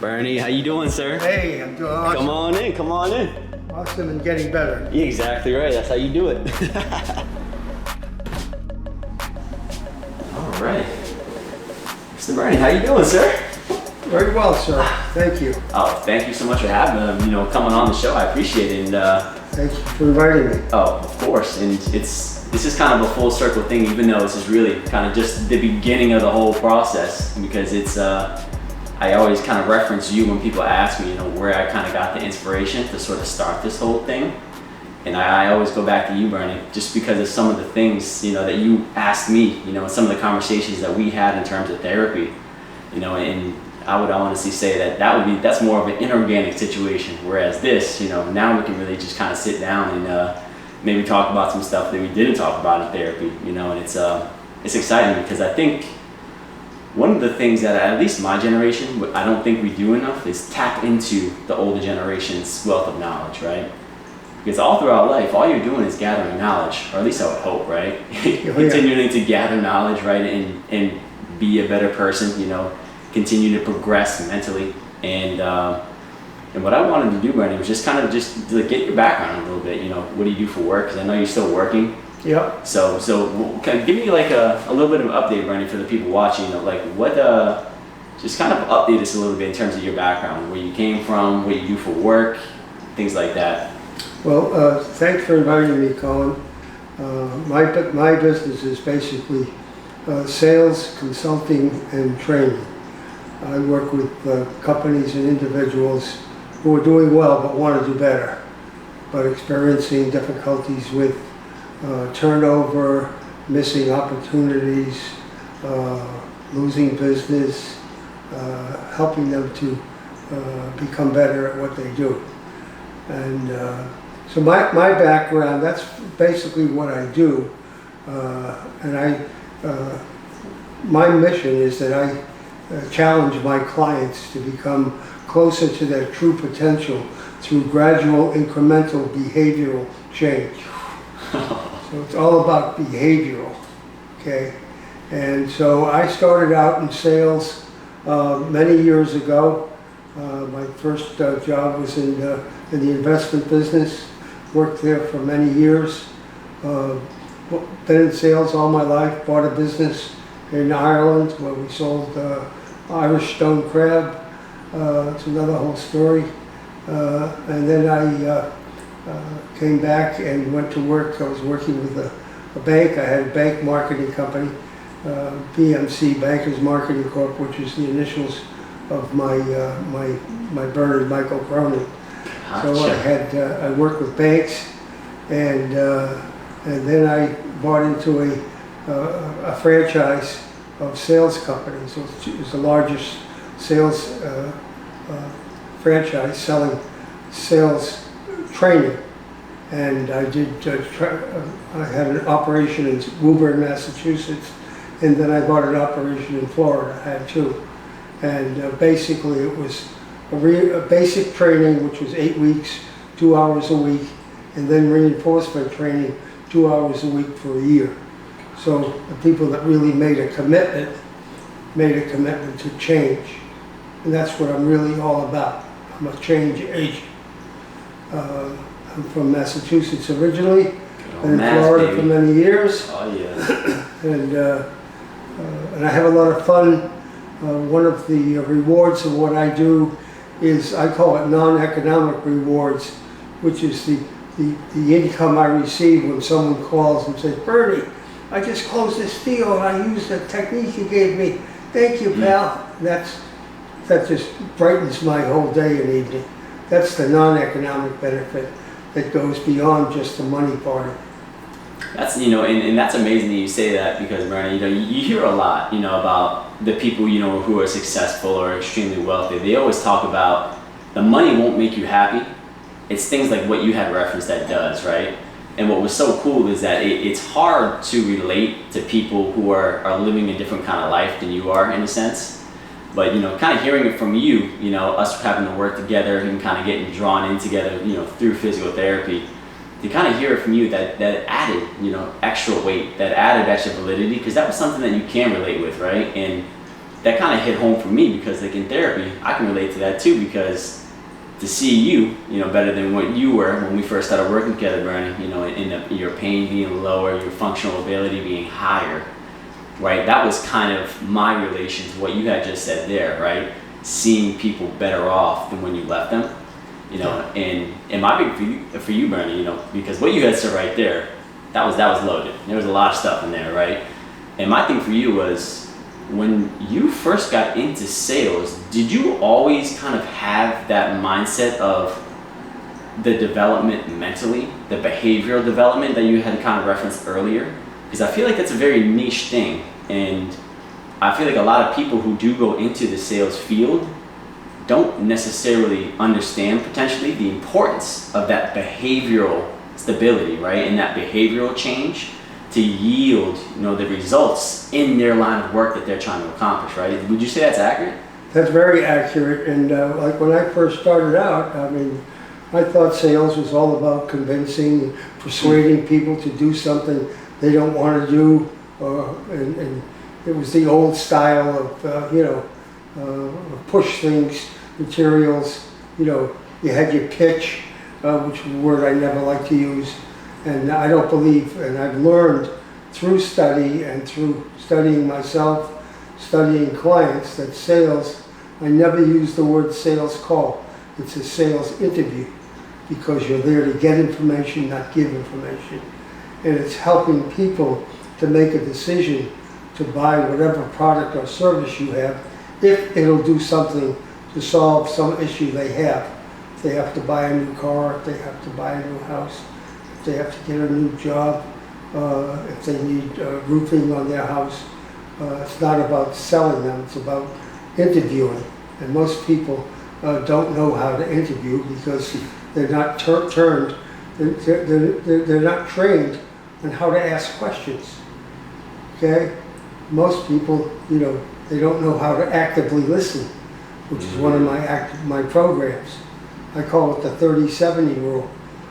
Bernie, how you doing, sir? Hey, I'm doing awesome. Come on in, come on in. Awesome and getting better. You're exactly right, that's how you do it. All right. Mr. Bernie, how you doing, sir? Very well, sir. Thank you. Oh, thank you so much for having coming on the show. I appreciate it. And thank you for inviting me. Oh, of course. And this is kind of a full circle thing, even though this is really kind of just the beginning of the whole process, because it's I always kind of reference you when people ask me, where I kind of got the inspiration to sort of start this whole thing. And I always go back to you, Bernie, just because of some of the things, that you asked me, and some of the conversations that we had in terms of therapy, and I would honestly say that's more of an inorganic situation. Whereas this, now we can really just kind of sit down and maybe talk about some stuff that we didn't talk about in therapy, and it's exciting because I think one of the things that at least my generation, I don't think we do enough is tap into the older generation's wealth of knowledge, right? Because all throughout life, all you're doing is gathering knowledge, or at least I would hope, right? Continuing to gather knowledge, right, and be a better person, continue to progress mentally. And what I wanted to do, Bernie, was just to get your background a little bit. What do you do for work? Because I know you're still working. Yep. So kind of give me like a little bit of an update, Bernie, for the people watching. Just kind of update us a little bit in terms of your background, where you came from, what you do for work, things like that. Well, thanks for inviting me, Colin. My business is basically sales, consulting, and training. I work with companies and individuals who are doing well but want to do better, but experiencing difficulties with turnover, missing opportunities, losing business, helping them to become better at what they do. And so my background, that's basically what I do. My mission is that I challenge my clients to become closer to their true potential through gradual incremental behavioral change. So it's all about behavioral, okay? And so I started out in sales many years ago. My first job was in the investment business. Worked there for many years. Been in sales all my life. Bought a business in Ireland where we sold Irish stone crab. It's another whole story. And then I came back and went to work. I was working with a bank. I had a bank marketing company, BMC, Bankers Marketing Corp, which is the initials of my Bernard Michael Cronin. Gotcha. So I worked with banks, and then I bought into a franchise of sales companies. So it was the largest sales franchise selling sales training. And I I had an operation in Woburn, Massachusetts, and then I bought an operation in Florida. I had two. And basically it was a basic training, which was 8 weeks, 2 hours a week, and then reinforcement training, 2 hours a week for a year. So the people that really made a commitment to change. And that's what I'm really all about. I'm a change agent. I'm from Massachusetts originally, been in Florida for many years. Oh yeah. And I have a lot of fun. One of the rewards of what I do is, I call it non-economic rewards, which is the income I receive when someone calls and says, "Bernie, I just closed this deal and I used the technique you gave me. Thank you, pal." That just brightens my whole day and evening. That's the non-economic benefit that goes beyond just the money part of it. That's and that's amazing that you say that, because Bernie, you hear a lot, about the people who are successful or extremely wealthy. They always talk about the money won't make you happy. It's things like what you had referenced that does, right? And what was so cool is that it's hard to relate to people who are living a different kind of life than you are, in a sense. But kind of hearing it from you, us having to work together and kind of getting drawn in together, through physical therapy. To kind of hear it from you, that added, extra weight, that added extra validity, because that was something that you can relate with, right? And that kind of hit home for me because like in therapy, I can relate to that too because to see you, better than what you were when we first started working together, Bernie, your pain being lower, your functional ability being higher, right? That was kind of my relation to what you had just said there, right? Seeing people better off than when you left them, and my big for you, Bernie, because what you had said right there, that was loaded. There was a lot of stuff in there, right? And my thing for you was, when you first got into sales, did you always kind of have that mindset of the development mentally, the behavioral development that you had kind of referenced earlier? Because I feel like that's a very niche thing, and I feel like a lot of people who do go into the sales field don't necessarily understand potentially the importance of that behavioral stability, right? And that behavioral change to yield, the results in their line of work that they're trying to accomplish, right? Would you say that's accurate? That's very accurate. And like when I first started out, I thought sales was all about convincing, persuading people to do something they don't want to do, and it was the old style of push things, materials. You had your pitch, which is a word I never like to use. And I don't believe, and I've learned through study and through studying myself, studying clients, that sales, I never use the word sales call. It's a sales interview because you're there to get information, not give information. And it's helping people to make a decision to buy whatever product or service you have if it'll do something to solve some issue they have. If they have to buy a new car, if they have to buy a new house, if they have to get a new job, if they need roofing on their house. It's not about selling them, it's about interviewing. And most people don't know how to interview because they're not they're not trained on how to ask questions. Okay? Most people, they don't know how to actively listen, which is one of my programs. I call it the 30-70 rule.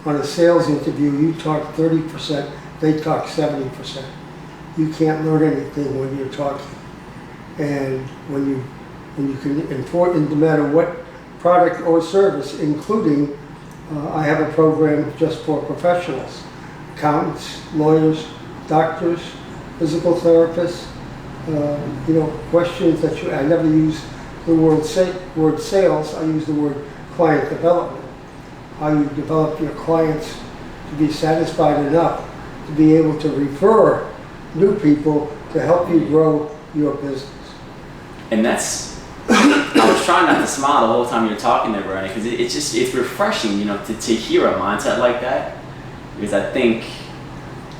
On a sales interview, you talk 30%, they talk 70%. You can't learn anything when you're talking. And when you can inform, no matter what product or service, including, I have a program just for professionals, accountants, lawyers, doctors, physical therapists, questions that I never use the word sales, I use the word client development. How you develop your clients to be satisfied enough to be able to refer new people to help you grow your business. And that's, I was trying not to smile the whole time you're talking there, Bernie, because it's refreshing, to hear a mindset like that. Because I think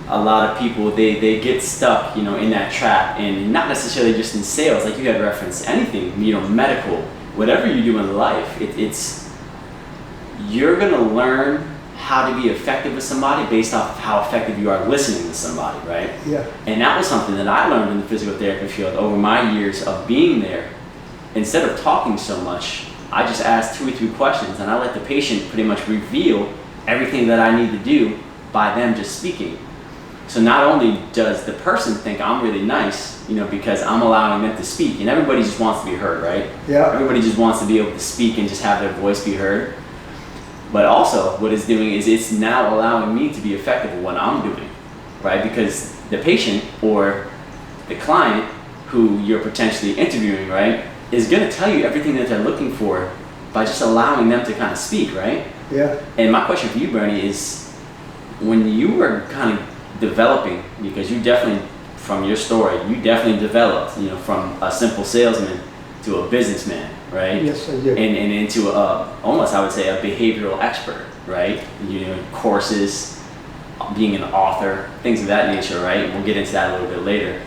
a lot of people, they get stuck, in that trap, and not necessarily just in sales, like you had referenced, anything, medical, whatever you do in life, you're gonna learn how to be effective with somebody based off of how effective you are listening to somebody, right? Yeah. And that was something that I learned in the physical therapy field over my years of being there. Instead of talking so much, I just asked 2 or 3 questions and I let the patient pretty much reveal everything that I need to do by them just speaking. So not only does the person think I'm really nice, because I'm allowing them to speak, and everybody just wants to be heard, right? Yeah. Everybody just wants to be able to speak and just have their voice be heard. But also what it's doing is it's now allowing me to be effective at what I'm doing, right? Because the patient or the client who you're potentially interviewing, right, is gonna tell you everything that they're looking for by just allowing them to kind of speak, right? Yeah. And my question for you, Bernie, is when you were kind of developing, because you definitely, from your story, you definitely developed, from a simple salesman to a businessman, right? Yes, I did. And into almost, I would say, a behavioral expert, right? Courses, being an author, things of that nature, right? We'll get into that a little bit later.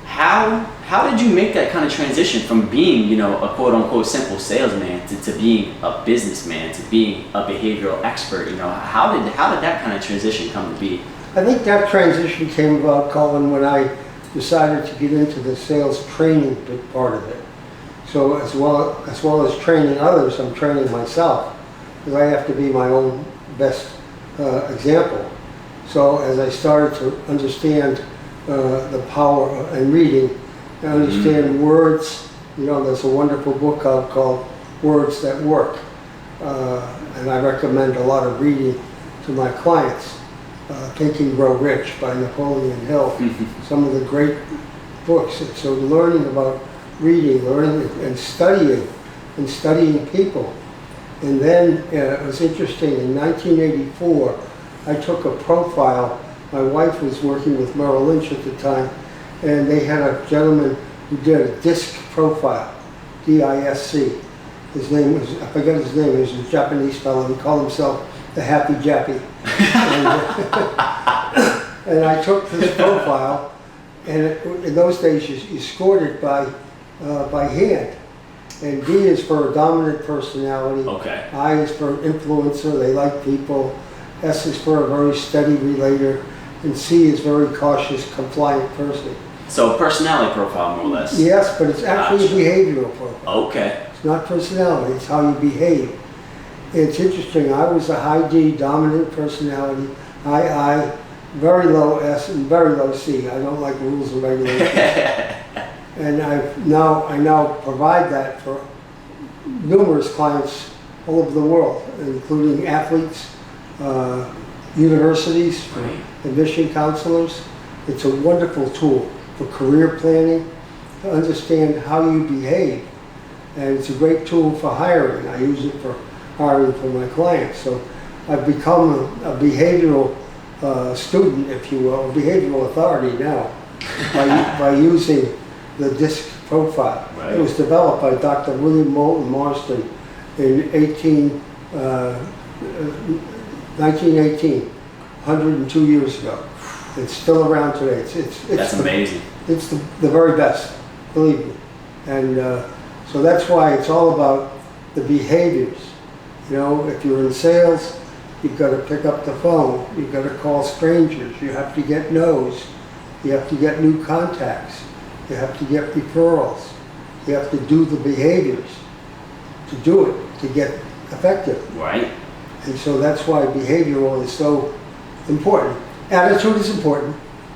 How did you make that kind of transition from being, a quote unquote simple salesman to being a businessman, to being a behavioral expert? How did that kind of transition come to be? I think that transition came about, Colin, when I decided to get into the sales training part of it. So as well as training others, I'm training myself because I have to be my own best example. So as I started to understand the power and reading and understand words. You know, there's a wonderful book out called Words That Work. And I recommend a lot of reading to my clients. Think and Grow Rich by Napoleon Hill. Some of the great books. And so learning about reading, learning and studying people. And then it was interesting, in 1984, I took a profile. My wife was working with Merrill Lynch at the time, and they had a gentleman who did a disc profile, D-I-S-C. His name was, I forget his name, he was a Japanese fellow. He called himself the Happy Jappy. And I took this profile, and in those days you scored it by hand. And D is for a dominant personality. Okay. I is for influencer, they like people. S is for a very steady relator. And C is very cautious, compliant person. So personality profile, more or less. Yes, but it's actually a behavioral profile. Okay. It's not personality, it's how you behave. It's interesting, I was a high D, dominant personality, high I, very low S, and very low C. I don't like rules and regulations. And I now provide that for numerous clients all over the world, including athletes, universities, Great. admission counselors. It's a wonderful tool for career planning, to understand how you behave. And it's a great tool for hiring. I use it for hiring for my clients. So I've become a behavioral student, if you will, a behavioral authority now by using the disc profile. Right. It was developed by Dr. William Moulton Marston in 1918, 102 years ago. It's still around today. That's amazing. It's the very best, believe me. And so that's why it's all about the behaviors. You know, if you're in sales, you've got to pick up the phone. You've got to call strangers. You have to get no's. You have to get new contacts. You have to get referrals. You have to do the behaviors to do it, to get effective. Right. And so that's why behavioral is so important. Attitude is important,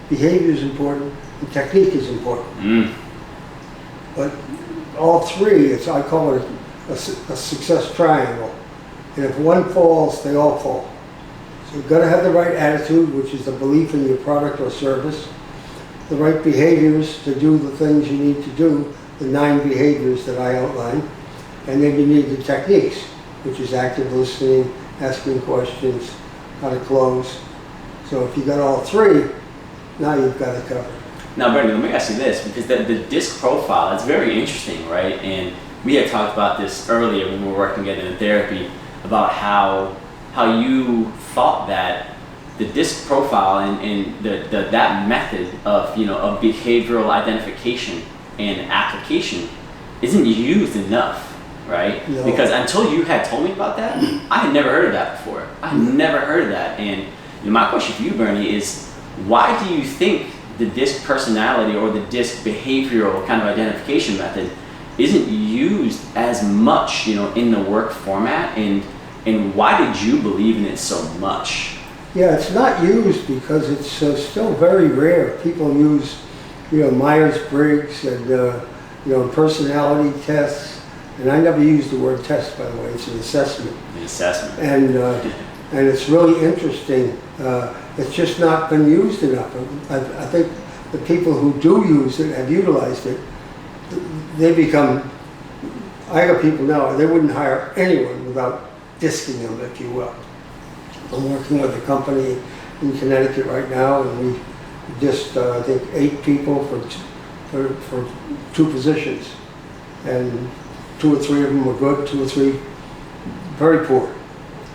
behavior is important, and technique is important. But all three, I call it a success triangle. And if one falls, they all fall. So you've got to have the right attitude, which is the belief in your product or service, the right behaviors to do the things you need to do, the 9 behaviors that I outlined, and then you need the techniques, which is active listening, asking questions, how to close. So if you got all 3, now you've got it covered. Now, Bernie, let me ask you this, because the disc profile, it's very interesting, right? And we had talked about this earlier when we were working together in therapy, about how you thought that the disc profile and that method of of behavioral identification and application isn't used enough, right? No. Because until you had told me about that, I had never heard of that before. I had never heard of that. And my question for you, Bernie, is why do you think the disc personality or the disc behavioral kind of identification method isn't used as much, in the work format, and why did you believe in it so much? Yeah, it's not used because it's still very rare. People use, Myers-Briggs and, personality tests. And I never use the word test, by the way. It's an assessment. An assessment. And it's really interesting. It's just not been used enough. I think the people who do use it, have utilized it, they become, I got people now, they wouldn't hire anyone without disking them, if you will. I'm working with a company in Connecticut right now, and we just, I think, 8 people for 2 positions. And 2 or 3 of them were good, 2 or 3 very poor.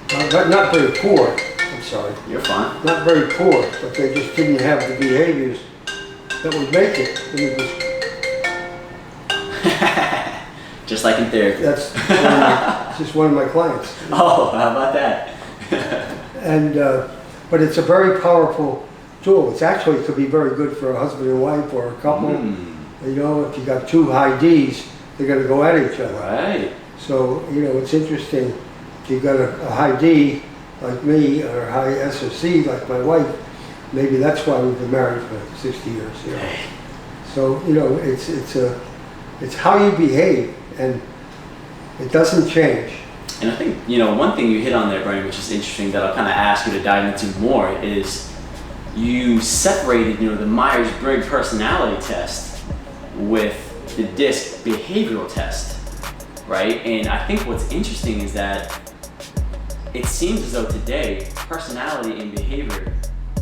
But not very poor, I'm sorry. You're fine. Not very poor, but they just didn't have the behaviors that would make it. And it was, just like in therapy. that's just one of my clients. Oh, how about that? And but it's a very powerful tool. It could be very good for a husband and wife or a couple. If you got 2 high Ds, they're going to go at each other. Right. So it's interesting. If you've got a high D like me, or a high S or C like my wife, maybe that's why we've been married for 60 years. So, you know, it's how you behave, and it doesn't change. And I think, you know, one thing you hit on there, Brian, which is interesting that I'll kind of ask you to dive into more, is you separated, you know, the Myers-Briggs personality test with the DISC behavioral test, right? And I think what's interesting is that it seems as though today personality and behavior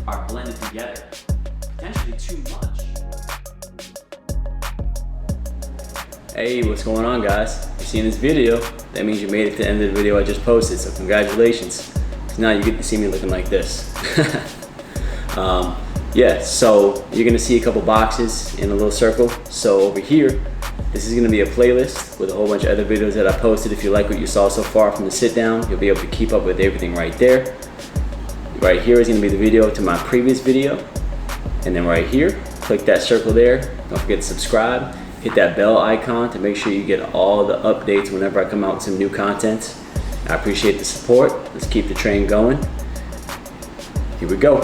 are blended together, potentially too much. Hey, what's going on, guys? If you're seeing this video, that means you made it to the end of the video I just posted, so congratulations. So now you get to see me looking like this. Yeah, so you're gonna see a couple boxes in a little circle. So over here, this is gonna be a playlist with a whole bunch of other videos that I posted. If you like what you saw so far from the sit down, you'll be able to keep up with everything right there. Right here is gonna be the video to my previous video. And then right here, click that circle there. Don't forget to subscribe. Hit that bell icon to make sure you get all the updates whenever I come out with some new content. I appreciate the support. Let's keep the train going. Here we go.